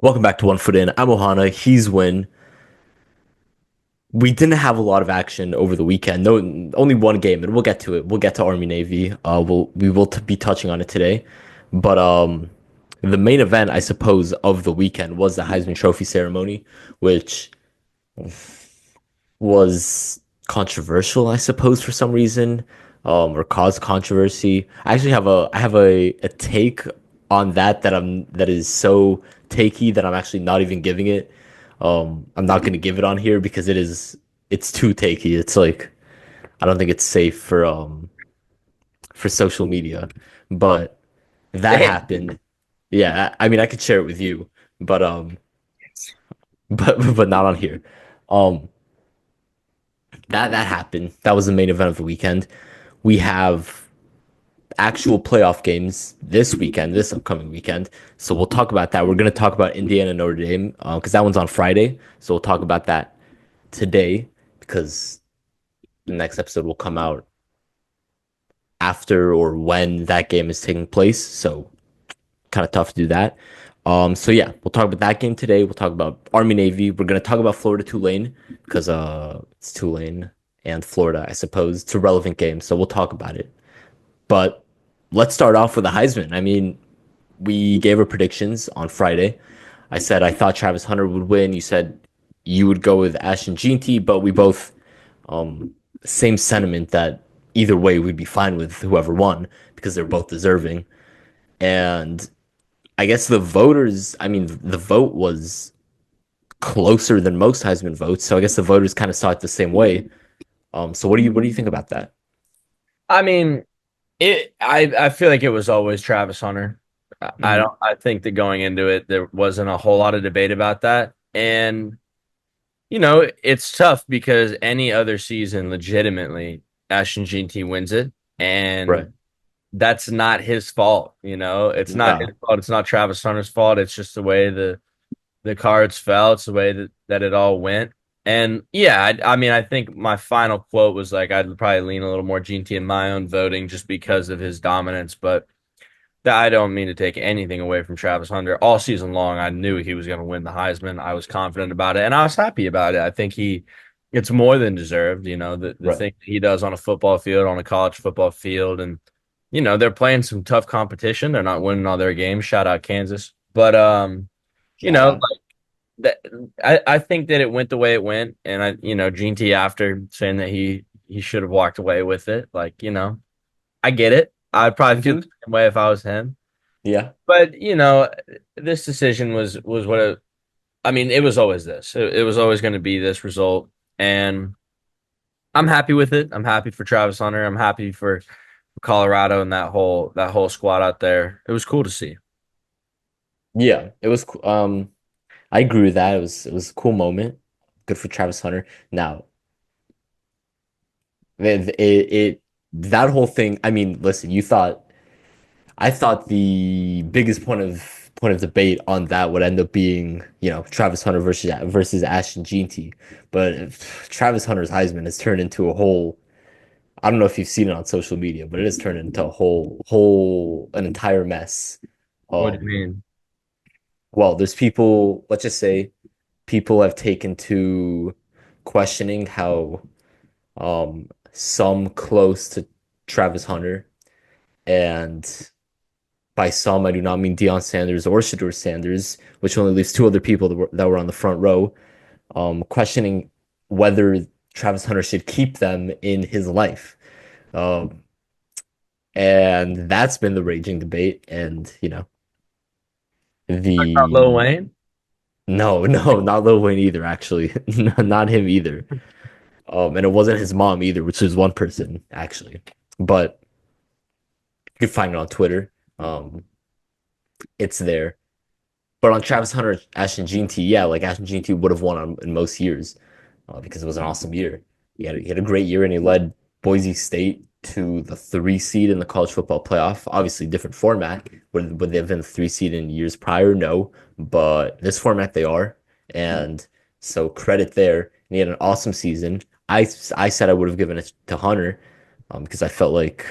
Welcome back to One Foot In. I'm Ohana. He's Winn. We didn't have a lot of action over the weekend. No, only one game, and we'll get to it. We'll get to Army Navy. We will be touching on it today, but the main event, I suppose, of the weekend was the Heisman Trophy ceremony, which was controversial, I suppose, for some reason, or caused controversy. I have a take on that is so takey that I'm actually not even giving it. I'm not gonna give it on here because it's too takey. It's like I don't think it's safe for social media. But that Damn. happened. Yeah, I mean I could share it with you, but but not on here. Um that happened. That was the main event of the weekend. We have actual playoff games this weekend, this upcoming weekend. So we'll talk about that. We're going to talk about Indiana Notre Dame because that one's on Friday. So we'll talk about that today because the next episode will come out after or when that game is taking place. So kind of tough to do that. So yeah, we'll talk about that game today. We'll talk about Army Navy. We're gonna talk about Florida Tulane because it's Tulane and Florida, I suppose. It's a relevant game, so we'll talk about it. But let's start off with the Heisman. I mean, we gave our predictions on Friday. I said I thought Travis Hunter would win. You said you would go with Ashton Jeanty, but we both um same sentiment that either way we'd be fine with whoever won because they're both deserving. And I guess the vote was closer than most Heisman votes, so I guess the voters kind of saw it the same way. So what do you think about that? I mean, I feel like it was always Travis Hunter. I Mm-hmm. don't. I think that going into it, there wasn't a whole lot of debate about that, and it's tough because any other season, legitimately, Ashton Jeanty wins it, Right. and that's not his fault. It's not his No. fault. It's not Travis Hunter's fault. It's just the way the cards fell. It's the way that it all went. And yeah, I mean, I think my final quote was like, I'd probably lean a little more GT in my own voting just because of his dominance. But I don't mean to take anything away from Travis Hunter. All season long, I knew he was going to win the Heisman. I was confident about it, and I was happy about it. I think it's more than deserved. The Right. thing he does on a football field, on a college football field, and they're playing some tough competition. They're not winning all their games. Shout out Kansas, but you Shout know, out. that I think that it went the way it went, and Gene T after saying that he should have walked away with it. Like, I get it. I'd probably feel the Hmm. same way if I was him. Yeah. But this decision was what I mean. It was always this. It was always going to be this result, and I'm happy with it. I'm happy for Travis Hunter. I'm happy for Colorado and that whole squad out there. It was cool to see. Yeah. It was. I agree with that. It was a cool moment. Good for Travis Hunter. Now, it that whole thing. I mean, listen. I thought the biggest point of debate on that would end up being Travis Hunter versus Ashton Jeanty, but Travis Hunter's Heisman has turned into a whole. I don't know if you've seen it on social media, but it has turned into a an entire mess. What do you Um, mean? well, there's people. Let's just say people have taken to questioning how some close to Travis Hunter, and by some I do not mean Deion Sanders or Shedeur Sanders, which only leaves two other people that were on the front row, questioning whether Travis Hunter should keep them in his life. Um, and that's been the raging debate. And Not Lil the Wayne? no, no, not Lil Wayne either. Actually, not him either. And it wasn't his mom either, which is one person actually. But you can find it on Twitter. Um, it's there. But on Travis Hunter, Ashton Jeanty, yeah, like Ashton Jeanty would have won in most years because it was an awesome year. He had a great year and he led Boise State to the 3 seed in the college football playoff. Obviously, different format. Would they have been the 3 seed in years prior? No, but this format they are, and so credit there. And he had an awesome season. I said I would have given it to Hunter because I felt like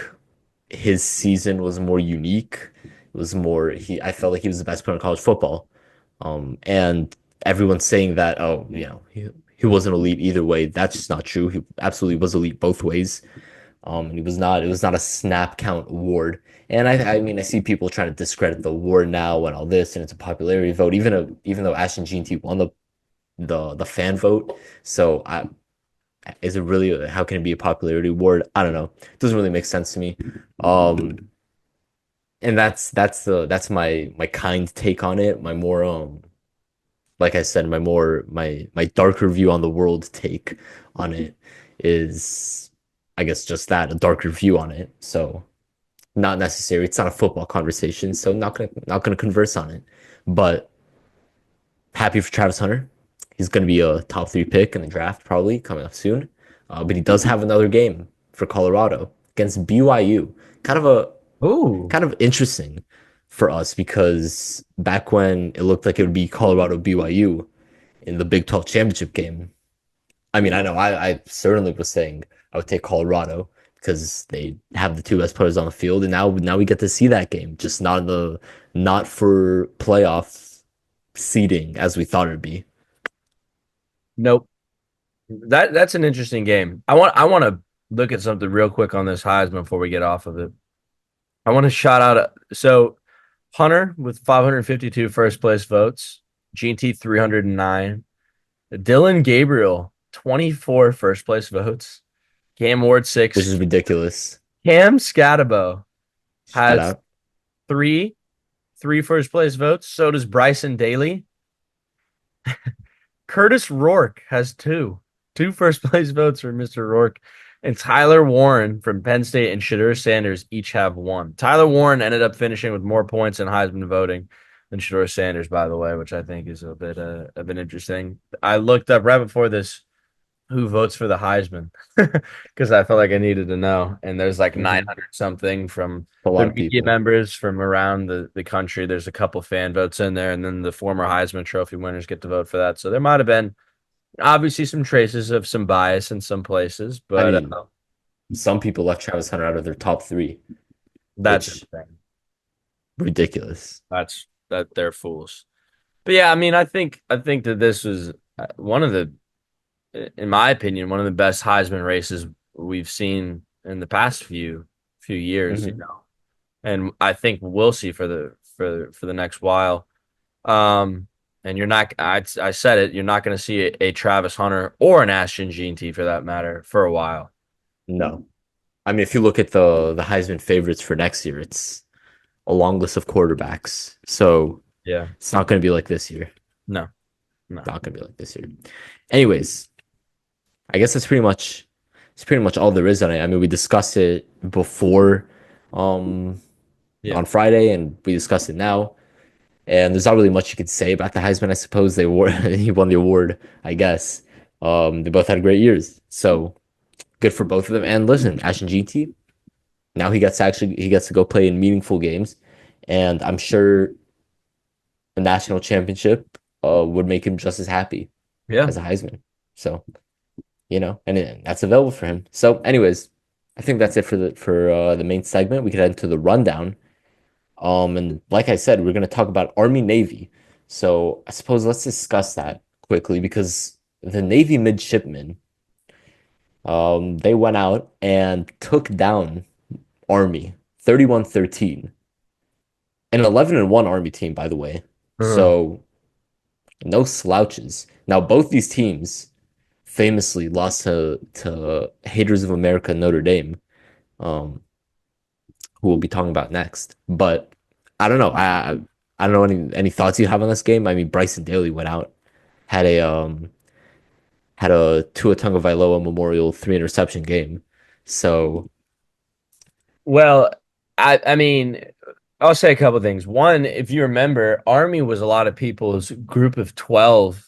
his season was more unique. It was more he. I felt like he was the best player in college football. And everyone's saying that, oh, he wasn't elite either way. That's just not true. He absolutely was elite both ways. And he was not. It was not a snap count award. And I mean, I see people trying to discredit the award now and all this, and it's a popularity vote. Even though Ashton Jeanty won the fan vote, so is it really? How can it be a popularity award? I don't know. It doesn't really make sense to me. Um, and that's my kind take on it. My more like I said, my darker view on the world take on it is, I guess, just that, a darker view on it. So not necessary. It's not a football conversation, so not gonna converse on it. But happy for Travis Hunter. He's gonna be a top 3 pick in the draft probably coming up soon. But he does have another game for Colorado against BYU. Kind of a Ooh. kind of interesting for us because back when it looked like it would be Colorado BYU in the Big 12 championship game, I mean, I know I certainly was saying I would take Colorado because they have the two best players on the field, and now we get to see that game, just not for playoff seeding as we thought it'd be. Nope. That's an interesting game. I want to look at something real quick on this Heisman before we get off of it. I want to shout out so Hunter with 552 first place votes, GT 309, Dylan Gabriel 24 first place votes, Cam Ward Which 6, is ridiculous. Cam Scatabo Shout has out. three three first place votes. So does Bryson Daly. Curtis Rourke has two first place votes for Mr. Rourke. And Tyler Warren from Penn State and Shedeur Sanders each have one. Tyler Warren ended up finishing with more points in Heisman voting than Shedeur Sanders, by the way, which I think is a bit of an interesting. I looked up right before this who votes for the Heisman because I felt like I needed to know. And there's like Mhm. 900 something from A lot the of media people. members from around the country. There's a couple fan votes in there, and then the former Heisman Trophy winners get to vote for that. So there might have been obviously some traces of some bias in some places, I but mean, some people left Travis Hunter out of their top 3, that's which insane. ridiculous. That they're fools. But yeah, I mean, I think that this was one of the, in my opinion, one of the best Heisman races we've seen in the past few years, you Hmm. know, and I think we'll see for the next while. And you're not, I said it, you're not going to see a Travis Hunter or an Ashton Jeanty for that matter for a while. No. I mean, if you look at the Heisman favorites for next year, it's a long list of quarterbacks. So Yeah. it's not going to be like this year. No, no. Not going to be like this year. Anyways, I guess that's pretty much all there is on it. I mean, we discussed it before um Yeah. on Friday, and we discussed it now. And there's not really much you could say about the Heisman. I suppose they were he won the award. I guess they both had great years, so good for both of them. And listen, Ashton GT, now he gets to go play in meaningful games, and I'm sure the national championship would make him just as happy Yeah. as a Heisman. So and that's available for him. So, anyways, I think that's it for the main segment. We could head into the rundown. And like I said, we're gonna talk about Army Navy. So I suppose let's discuss that quickly because the Navy midshipmen, they went out and took down Army 31-13. An 11-1 Army team, by the way. Uh-huh. So no slouches. Now both these teams famously lost to haters of America Notre Dame, um, who we'll be talking about next. But I don't know. I don't know any thoughts you have on this game. I mean, Bryson Daly went out, had a Tua Tagovailoa Memorial 3 interception game. So Well, I mean, I'll say a couple things. One, if you remember, Army was a lot of people's group of 12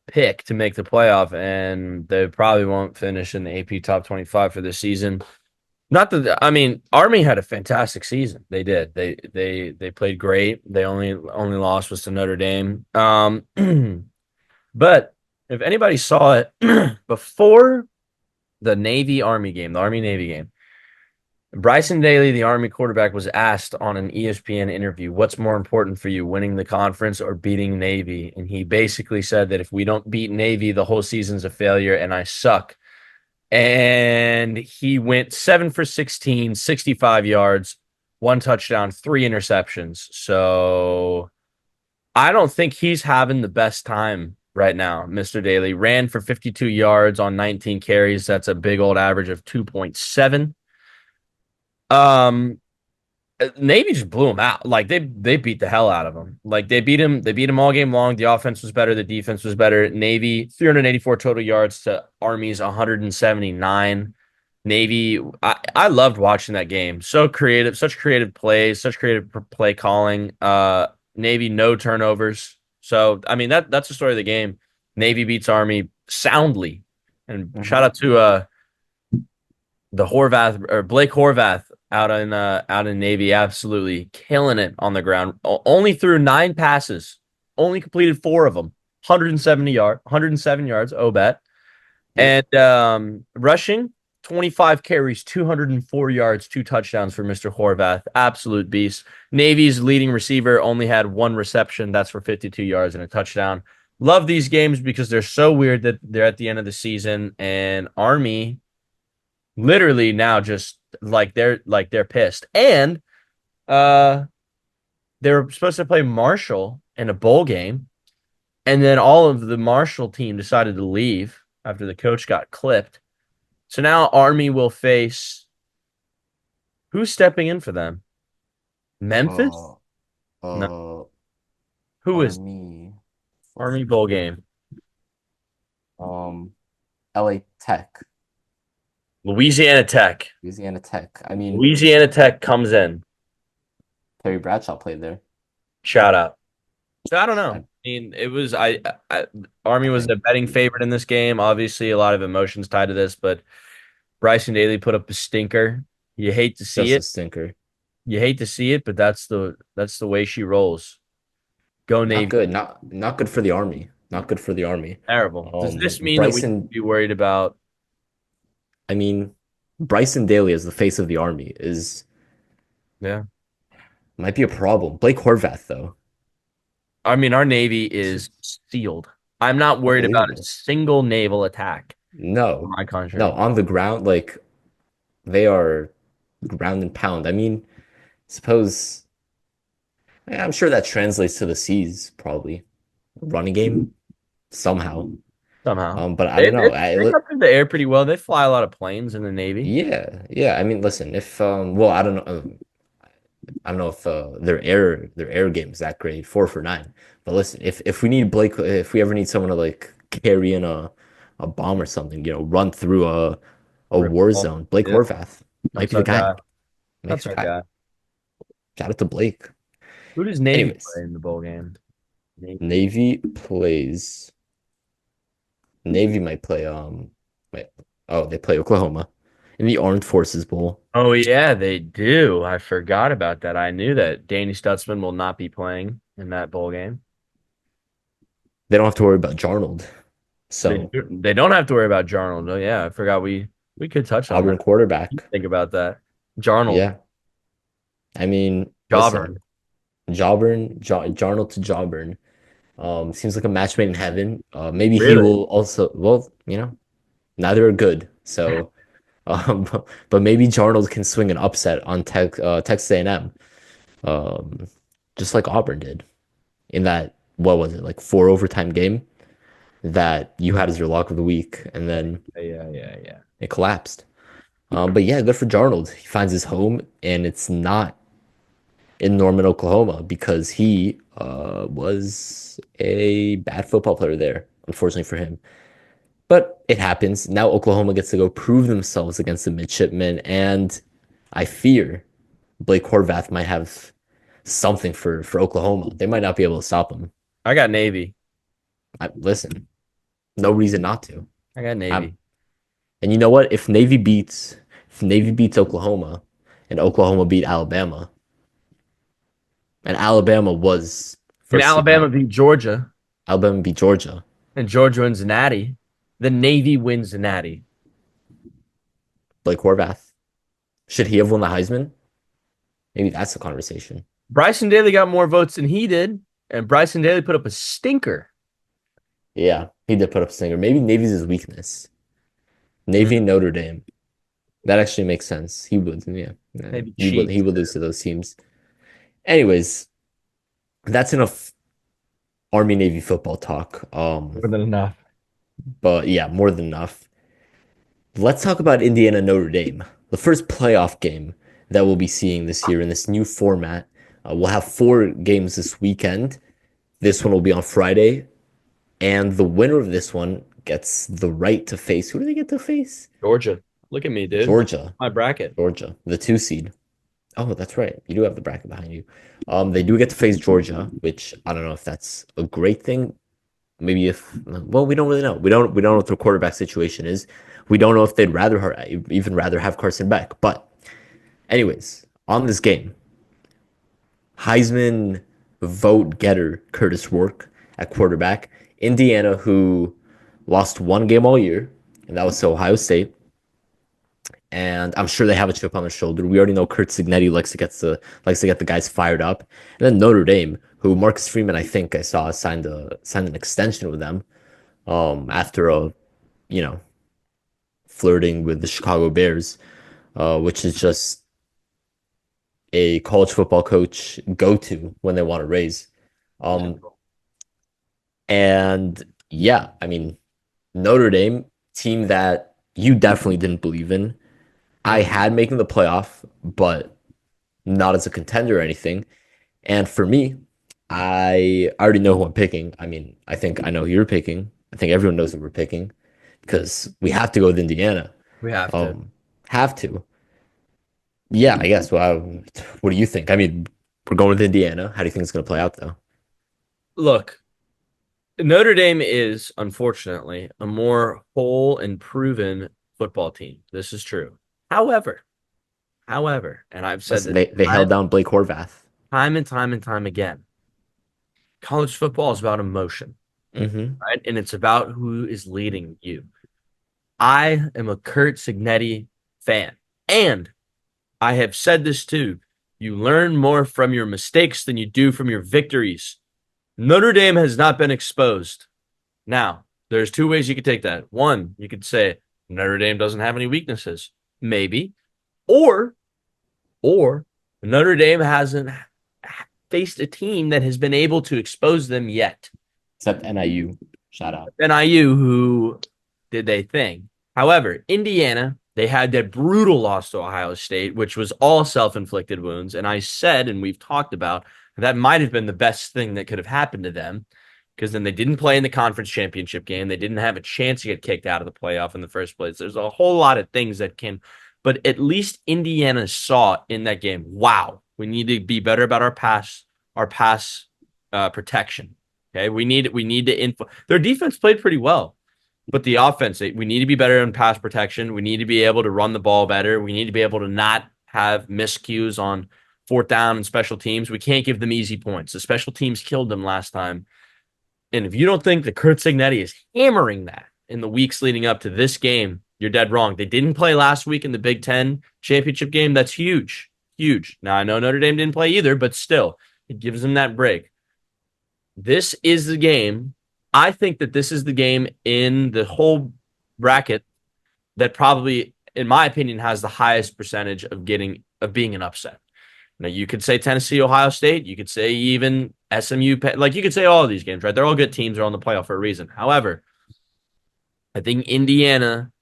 pick to make the playoff, and they probably won't finish in the AP top 25 for this season. Not that I mean, Army had a fantastic season. They did. They played great. They only loss was to Notre Dame. But if anybody saw it before the Navy Army game, the Army Navy game, Bryson Daly, the Army quarterback, was asked on an ESPN interview, "What's more important for you, winning the conference or beating Navy?" And he basically said that if we don't beat Navy, the whole season's a failure and I suck. And he went 7 for 16, 65 yards, one touchdown, three interceptions. So I don't think he's having the best time right now. Mr. Daly ran for 52 yards on 19 carries. That's a big old average of 2.7. Um, Navy just blew him out. Like they beat the hell out of him. Like they beat him. They beat him all game long. The offense was better. The defense was better. Navy 384 total yards to Army's 179. Navy. I loved watching that game. So creative. Such creative plays. Such creative play calling. Navy no turnovers. So I mean that's the story of the game. Navy beats Army soundly. And shout Mhm. out to the Horvath or Blake Horvath out in Navy, absolutely killing it on the ground. Only threw 9 passes, only completed 4 of them, 107 yards. Oh, bet. Yep. And rushing 25 carries, 204 yards, 2 touchdowns for Mr. Horvath. Absolute beast. Navy's leading receiver only had 1 reception. That's for 52 yards and a touchdown. Love these games because they're so weird that they're at the end of the season and Army literally now just like they're pissed. And uh they were supposed to play Marshall in a bowl game, and then all of the Marshall team decided to leave after the coach got clipped. So now Army will face who's stepping in for them? Memphis? Uh, No. uh, Who is Army. Army bowl game? Um, LA Tech, Louisiana Tech. Louisiana Tech. I mean, Louisiana Tech comes in. Terry Bradshaw played there. Shout out. So I don't know. I, I mean, it was I Army I was a think betting favorite in this game. Obviously, a lot of emotions tied to this, but Bryson Daly put up a stinker. You hate to see just a it. stinker. You hate to see it, but that's the way she rolls. Go Not Navy. good. Not good for the Army. Not good for the Army. Terrible. Does this mean that we should Bryson. be worried about? I mean, Bryson Daly as the face of the Army is Yeah. might be a problem. Blake Horvath though, I mean, our Navy is sealed. I'm not worried about a unbelievable. single naval attack on No, my no, country. on the ground, like they are ground and pound. I mean, suppose I'm sure that translates to the seas, probably running game somehow. Somehow. But I They, don't they, know. they got through the air pretty well. They fly a lot of planes in the Navy. Yeah, yeah. I mean, listen, if well, I don't know if their air game is that great, 4 for 9. But listen, if we need Blake, if we ever need someone to like carry in a bomb or something, run through a Rip war ball. zone, Blake Yeah, Horvath might that's be the our guy. guy. Might That's be our the guy. guy. Shout out to Blake. Who does Navy Anyways, play in the bowl game? Navy. Navy plays. Navy might play. Wait, oh, they play Oklahoma in the Armed Forces Bowl. Oh yeah, they do. I forgot about that. I knew that Danny Stutzman will not be playing in that bowl game. They don't have to worry about Jarnold. They So they don't have to worry about Jarnold. Oh yeah, I forgot we could touch on Auburn that. quarterback. Think about that. Jarnold, Yeah, I mean, listen, Jawburn. Jarnold to Jawburn. Seems like a match made in heaven. Maybe he Really? will also. Well, neither are good. So, but maybe Jarnold can swing an upset on Texas A&M, um, just like Auburn did in that what was it like 4 overtime game that you had as your lock of the week, and then Yeah. it collapsed. But yeah, good for Jarnold. He finds his home, and it's not in Norman, Oklahoma, because he was a bad football player there, unfortunately for him. But it happens. Now Oklahoma gets to go prove themselves against the midshipmen, and I fear Blake Horvath might have something for Oklahoma. They might not be able to stop him. I got Navy. Listen, no reason not to. I got I'm, Navy. and you know what? If Navy beats Oklahoma, and Oklahoma beat Alabama, and Alabama was And first team Alabama out. beat Georgia, Alabama beat Georgia. and Georgia wins the Natty. The Navy wins the Natty. Blake Horvath. Should he have won the Heisman? Maybe that's the conversation. Bryson Daly got more votes than he did, and Bryson Daly put up a stinker. Yeah, he did put up Singer. Maybe Navy's his weakness. Navy Mm, and Notre Dame. That actually makes sense. He would, yeah. maybe He would cheat. he would lose to those teams. Anyways, that's enough Army Navy football talk. More than enough. But yeah, more than enough. Let's talk about Indiana Notre Dame, the first playoff game that we'll be seeing this year in this new format. We'll have 4 games this weekend. This one will be on Friday, and the winner of this one gets the right to face. Who do they get to face? Georgia. Look at me, dude. Georgia. My bracket. Georgia, the 2 seed. Oh, that's right. You do have the bracket behind you. They do get to face Georgia, which I don't know if that's a great thing. Maybe if well, we don't really know. We don't know what their quarterback situation is. We don't know if they'd even rather have Carson Beck. But anyways, on this game, Heisman vote getter Curtis Rourke at quarterback. Indiana, who lost 1 game all year, and that was to Ohio State. And I'm sure they have a chip on their shoulder. We already know Kurt Signetti likes to get the guys fired up. And then Notre Dame, who Marcus Freeman, I think I saw signed an extension with them after a you know flirting with the Chicago Bears, which is just a college football coach go to when they want to raise. Yeah. Um, and yeah, I mean Notre Dame, team that you definitely didn't believe in. I Mm-mm. had making the playoff, but not as a contender or anything. And for me, I already know who I'm picking. I mean, I think I know who you're picking. I think everyone knows who we're picking because we have to go with Indiana. We have to. Um, have to. Yeah, I guess. Well, what do you think? I mean, we're going with Indiana. How do you think it's going to play out, though? Look, Notre Dame is, unfortunately, a more whole and proven football team. This is true. However, and I've said Listen, this they held time, down Blake Horvath. time and time and time again. College football is about emotion, Hmm. right? And it's about who is leading you. I am a Kurt Signetti fan. And I have said this too. You learn more from your mistakes than you do from your victories. Notre Dame has not been exposed. Now, there's 2 ways you could take that. One, you could say Notre Dame doesn't have any weaknesses. Maybe. Or Notre Dame hasn't faced a team that has been able to expose them yet. Except NIU. Shout out. NIU, who did they thing. However, Indiana, they had that brutal loss to Ohio State, which was all self-inflicted wounds. And I said, and we've talked about, that might have been the best thing that could have happened to them because then they didn't play in the conference championship game. They didn't have a chance to get kicked out of the playoff in the first place. There's a whole lot of things that can, but at least Indiana saw in that game, wow, we need to be better about our pass protection. Okay, we need to info. Their defense played pretty well, but the offense, we need to be better in pass protection. We need to be able to run the ball better. We need to be able to not have miscues on fourth down and special teams. We can't give them easy points. The special teams killed them last time. And if you don't think that Kurt Signetti is hammering that in the weeks leading up to this game, you're dead wrong. They didn't play last week in the Big Ten championship game. That's huge. Huge. Now, I know Notre Dame didn't play either, but still, it gives them that break. This is the game. I think that this is the game in the whole bracket that probably, in my opinion, has the highest percentage of being an upset. Now, you could say Tennessee, Ohio State. You could say even SMU. Like, you could say all of these games, right? They're all good teams. They're on the playoff for a reason. However, I think Indiana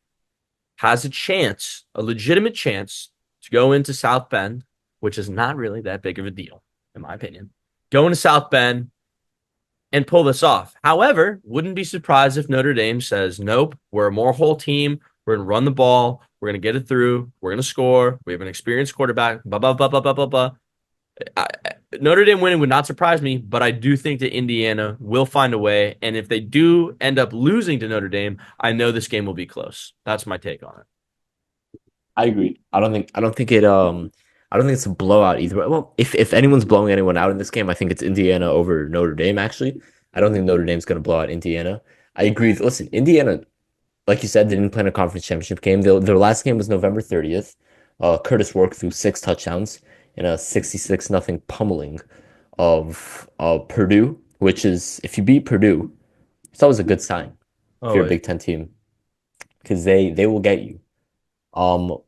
has a chance, a legitimate chance, to go into South Bend, which is not really that big of a deal, in my opinion. Go into South Bend and pull this off. However, wouldn't be surprised if Notre Dame says, nope, we're a more whole team. We're going to run the ball. We're going to get it through. We're going to score. We have an experienced quarterback. Blah, blah, blah, blah, blah, blah, blah. Notre Dame winning would not surprise me, but I do think that Indiana will find a way. And if they do end up losing to Notre Dame, I know this game will be close. That's my take on it. I agree. I don't think it's a blowout either way. Well, if anyone's blowing anyone out in this game, I think it's Indiana over Notre Dame, actually. I don't think Notre Dame's going to blow out Indiana. I agree. Listen, Indiana, like you said, they didn't play in a conference championship game. Their last game was November 30th. Curtis Work threw 6 touchdowns in a 66 nothing pummeling of Purdue, which is if you beat Purdue, it's always a good sign if Oh, you're a wait. Big Ten team because they will get you. Um,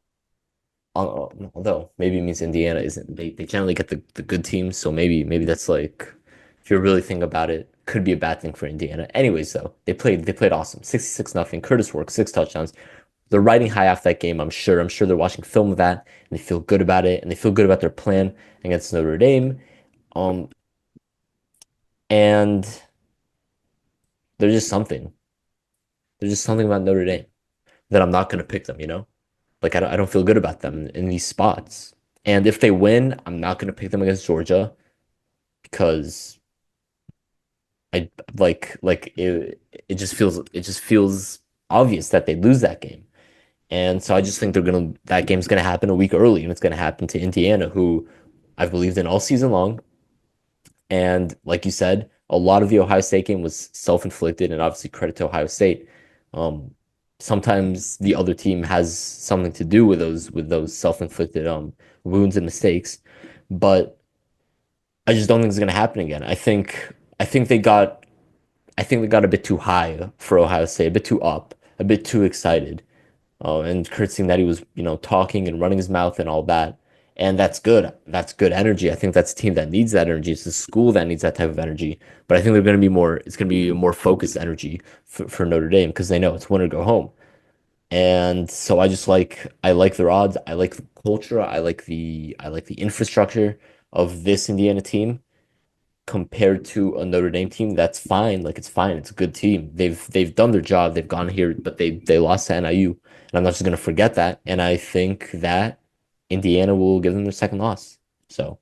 although maybe it means Indiana isn't. They generally get the good teams, so maybe that's like if you really think about it, could be a bad thing for Indiana. Anyways, though they played awesome, 66 nothing. Curtis Work 6 touchdowns. They're riding high off that game. I'm sure. I'm sure they're watching film of that and they feel good about it and they feel good about their plan against Notre Dame. Um, and there's just something. There's just something about Notre Dame that I'm not gonna pick them. Like I don't feel good about them in these spots. And if they win, I'm not gonna pick them against Georgia because I like it. It just feels obvious that they lose that game. And so I just think that game's gonna happen a week early, and it's gonna happen to Indiana, who I've believed in all season long. And like you said, a lot of the Ohio State game was self-inflicted, and obviously credit to Ohio State. Um, Sometimes the other team has something to do with those self-inflicted wounds and mistakes, but I just don't think it's gonna happen again. I think they got I think they got a bit too high for Ohio State, a bit too up, a bit too excited. And Kurtzing that he was, talking and running his mouth and all that. And that's good. That's good energy. I think that's a team that needs that energy. It's a school that needs that type of energy. But I think they're going to be more, it's going to be a more focused energy for Notre Dame because they know it's win or go home. And so I like their odds. I like the culture. I like the infrastructure of this Indiana team compared to a Notre Dame team, that's fine. Like it's fine. It's a good team. They've done their job. They've gone here, but they lost to NIU, and I'm not just gonna forget that. And I think that Indiana will give them their second loss. So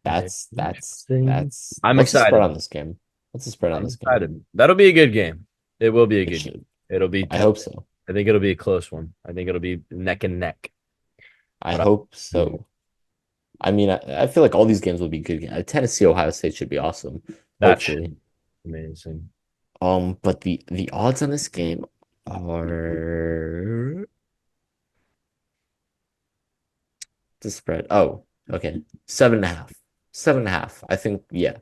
Very that's interesting. that's I'm what's the spread excited. on this game? What's the spread on I'm this game? excited. That'll be a good game. It will be a It good game. should. It'll be I tough. hope so. I think it'll be a close one. I think it'll be neck and neck. I But hope so. I mean, I feel like all these games will be good. Tennessee, Ohio State should be awesome. that should Hopefully. be amazing. But the odds on this game are the spread. Oh, okay. 7.5. 7.5. I think, yeah.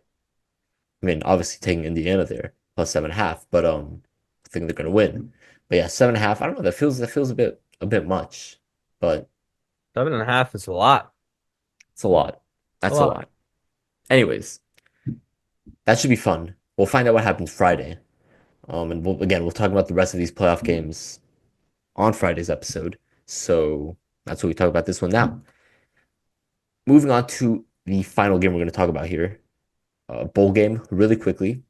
I mean, obviously taking Indiana there plus 7.5, but I think they're gonna win. But yeah, 7.5. I don't know. That feels a bit much, but 7.5 is a lot. it's a lot. It's a That's a lot. lot. Anyways, that should be fun. We'll find out what happens Friday. And we'll talk about the rest of these playoff games on Friday's episode. So that's what we talk about this one now. Moving on to the final game we're going to talk about here, bowl game, really quickly.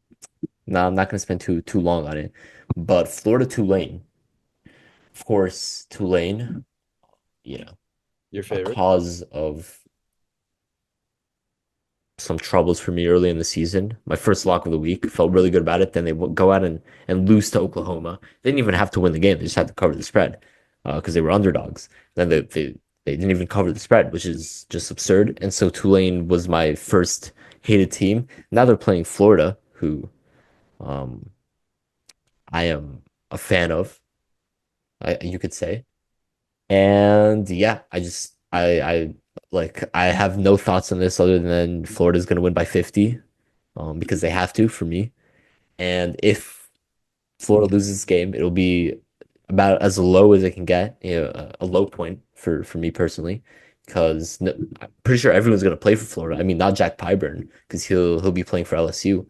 Now I'm not going to spend too long on it, but Florida Tulane, of course, Tulane, you know, Your a favorite? cause of some troubles for me early in the season. My first lock of the week, felt really good about it. Then they go out and lose to Oklahoma. They didn't even have to win the game; they just had to cover the spread because they were underdogs. Then they didn't even cover the spread, which is just absurd. And so Tulane was my first hated team. Now they're playing Florida, who um, I am a fan of, you could say. And yeah, I have no thoughts on this other than Florida's going to win by 50, because they have to for me. And if Florida loses this game, it'll be about as low as it can get, a low point for me personally, because no, I'm pretty sure everyone's going to play for Florida. I mean, not Jack Pyburn because he'll be playing for LSU,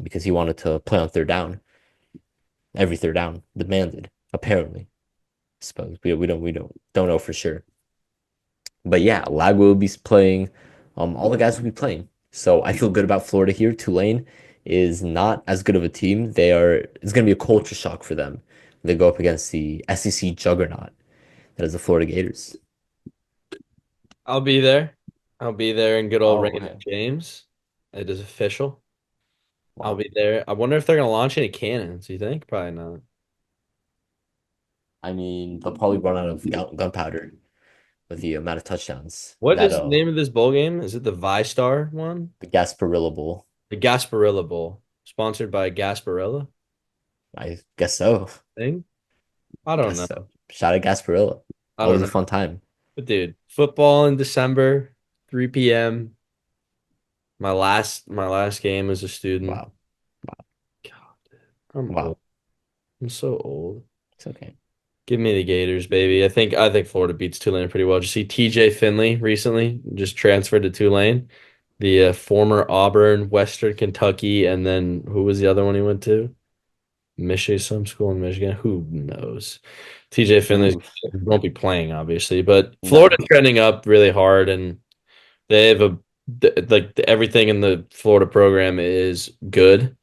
because he wanted to play on third down, every third down demanded apparently. I suppose we don't know for sure. But yeah, Lag will be playing. All the guys will be playing. So I feel good about Florida here. Tulane is not as good of a team. It's going to be a culture shock for them. They go up against the SEC juggernaut that is the Florida Gators. I'll be there. I'll be there in good old Oh, Raymond okay. James. It is official. I'll Wow. be there. I wonder if they're gonna launch any cannons. You think? Probably not. I mean, they'll probably run out of gunpowder with the amount of touchdowns What that is the name of this bowl game? Is it the ViStar one? the Gasparilla Bowl. The Gasparilla Bowl, sponsored by Gasparilla I guess so. thing. I don't Guess know. so. Shout out Gasparilla. I don't Always a know. fun time. But dude, football in December, 3 p.m. My last game as a student. Wow. Wow. God, I'm old. Wow. I'm so old. It's okay. Give me the Gators, baby. I think Florida beats Tulane pretty well. Did you see TJ Finley recently just transferred to Tulane? The former Auburn, Western Kentucky, and then who was the other one he went to? Michigan, some school in Michigan. Who knows? TJ Finley Oof. won't be playing, obviously, but No. Florida's trending up really hard, and they have everything in the Florida program is good.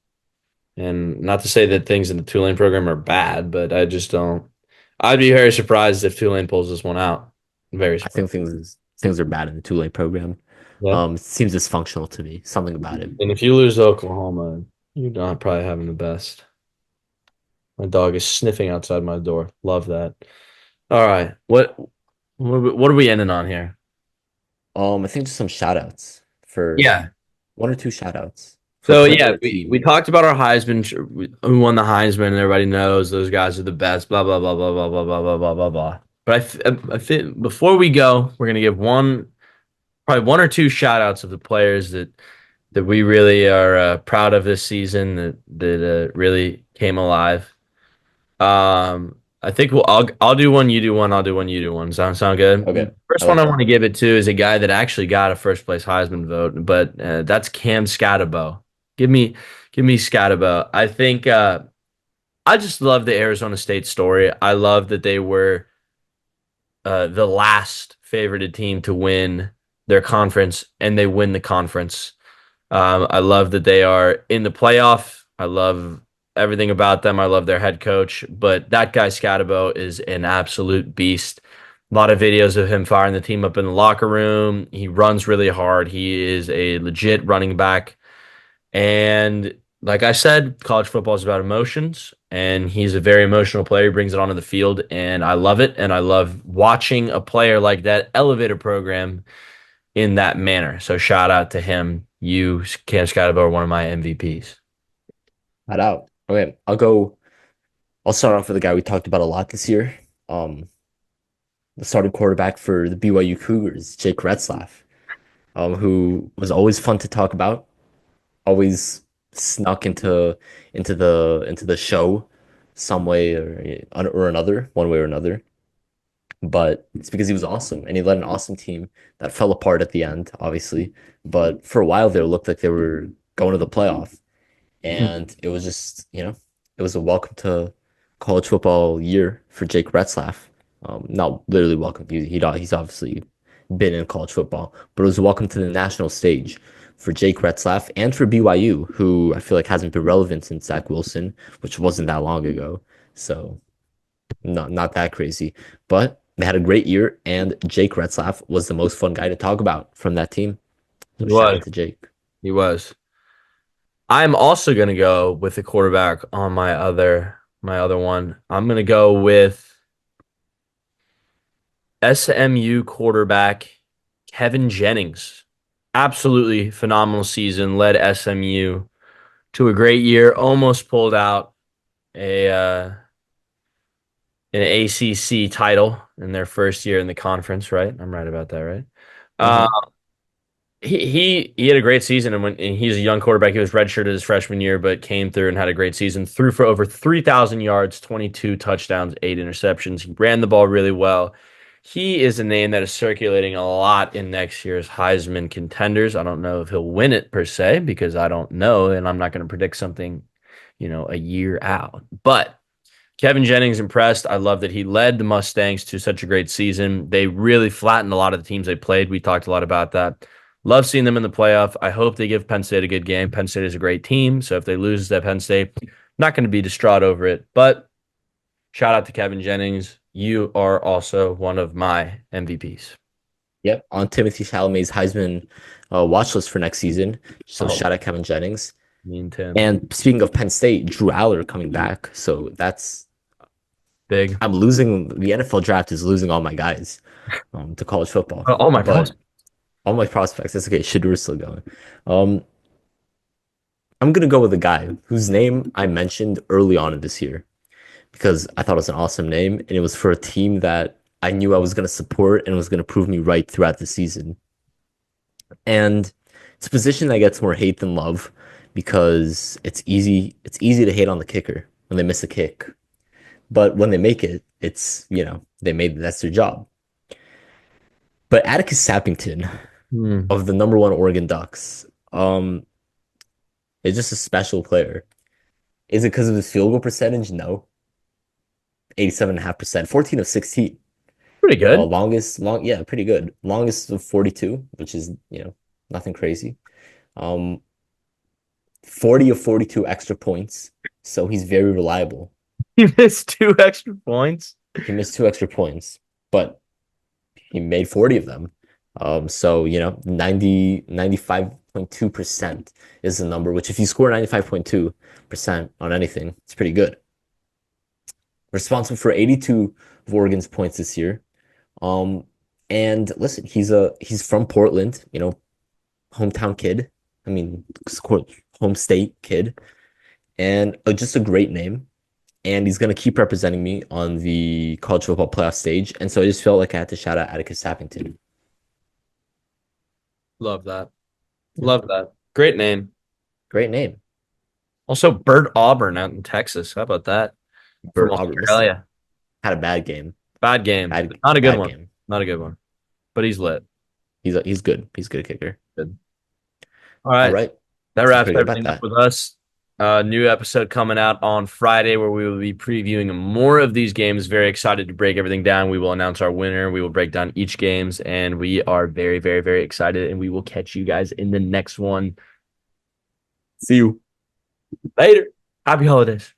And not to say that things in the Tulane program are bad, but I just don't. I'd be very surprised if Tulane pulls this one out. Very I surprised. think things are bad in the Tulane program. Yeah. It seems dysfunctional to me. Something about it. And if you lose to Oklahoma, you're not probably having the best. My dog is sniffing outside my door. Love that. All right. What are we ending on here? I think just some shout outs for Yeah. one or two shout outs for So playing for yeah, the we team. talked about our Heisman, who won the Heisman, and everybody knows those guys are the best. Blah blah blah blah blah blah blah blah blah blah blah. But I think before we go, we're gonna give probably one or two shout outs of the players that we really are proud of this season that really came alive. I think I'll do one, you do one, I'll do one, you do one. Sound good? Okay. I First one like I that. want to give it to is a guy that actually got a first place Heisman vote, but that's Cam Scatterbo. Give me give me Scatterbo. I think I just love the Arizona State story. I love that they were the last favorited team to win their conference, and they win the conference. I love that they are in the playoff. I love everything about them. I love their head coach, but that guy Scatabo is an absolute beast. A lot of videos of him firing the team up in the locker room. He runs really hard. He is a legit running back. And like I said, college football is about emotions, and he's a very emotional player. He brings it onto the field, and I love it. And I love watching a player like that elevate a program in that manner. So shout out to him. You, Cam Scott, are one of my MVPs. Shout out. Okay. I'll start off with a guy we talked about a lot this year. Um, the starting quarterback for the BYU Cougars, Jake Retzlaff, who was always fun to talk about, always snuck into the show some way or another, one way or another. But it's because he was awesome and he led an awesome team that fell apart at the end, obviously. But for a while there, it looked like they were going to the playoff. And it was just, it was a welcome to college football year for Jake Retzlaff. Not literally welcome. He's obviously been in college football, but it was a welcome to the national stage for Jake Retzlaff and for BYU, who I feel like hasn't been relevant since Zach Wilson, which wasn't that long ago. So not that crazy, but they had a great year, and Jake Retzlaff was the most fun guy to talk about from that team. He So shout was. out to Jake. He was. I'm also gonna go with the quarterback on my other one. I'm gonna go with SMU quarterback Kevin Jennings. Absolutely phenomenal season. Led SMU to a great year. Almost pulled out a an ACC title in their first year in the conference. Right? I'm right about that, right? Uh, Hmm. he had a great season, and he's a young quarterback. He was redshirted his freshman year, but came through and had a great season. Threw for over 3,000 yards, 22 touchdowns, 8 interceptions. He ran the ball really well. He is a name that is circulating a lot in next year's Heisman contenders. I don't know if he'll win it per se because I don't know, and I'm not going to predict something, a year out. But Kevin Jennings impressed. I love that he led the Mustangs to such a great season. They really flattened a lot of the teams they played. We talked a lot about that. Love seeing them in the playoff. I hope they give Penn State a good game. Penn State is a great team. So if they lose to Penn State, not going to be distraught over it. But shout out to Kevin Jennings. You are also one of my MVPs. Yep, on Timothy Chalamet's Heisman watch list for next season. So Oh, shout out Kevin Jennings. me and Tim. And speaking of Penn State, Drew Aller coming back. So Big. I'm losing. The NFL draft is losing all my guys to college football. Oh my But God. all my prospects, that's okay. Shadur's still going. Um, I'm gonna go with a guy whose name I mentioned early on in this year because I thought it was an awesome name, and it was for a team that I knew I was going to support and was going to prove me right throughout the season. And it's a position that gets more hate than love because it's easy to hate on the kicker when they miss a kick. But when they make it, they made that's their job. But Atticus Sappington Hmm. of the number one Oregon Ducks, is just a special player. Is it because of his field goal percentage? No. 87.5%, 14 of 16. Pretty good. Yeah, pretty good. Longest of 42, which is, nothing crazy. Um, 40 of 42 extra points. So he's very reliable. He missed 2 extra points. He missed two extra points, but he made 40 of them. So, 95.2% is the number, which if you score 95.2% on anything, it's pretty good. Responsible for 82 of Oregon's points this year. Um, and listen, he's from Portland, hometown kid. I mean, home state kid, and just a great name. And he's gonna keep representing me on the college football playoff stage. And so I just felt like I had to shout out Atticus Sappington. Love that. Yeah, Love that. Great name. great name. Also, Bert Auburn out in Texas. How about that? From Bert Auburn. Listen, Australia. had a bad game. Bad game. Bad, Not a good bad one. game. Not a good one. But he's lit. He's good. He's a good kicker. Good. All All right. right. That Feel wraps pretty good about everything up that. with us. New episode coming out on Friday where we will be previewing more of these games. Very excited to break everything down. We will announce our winner. We will break down each games, and we are very, very, very excited. And we will catch you guys in the next one. See you. Later. Happy holidays.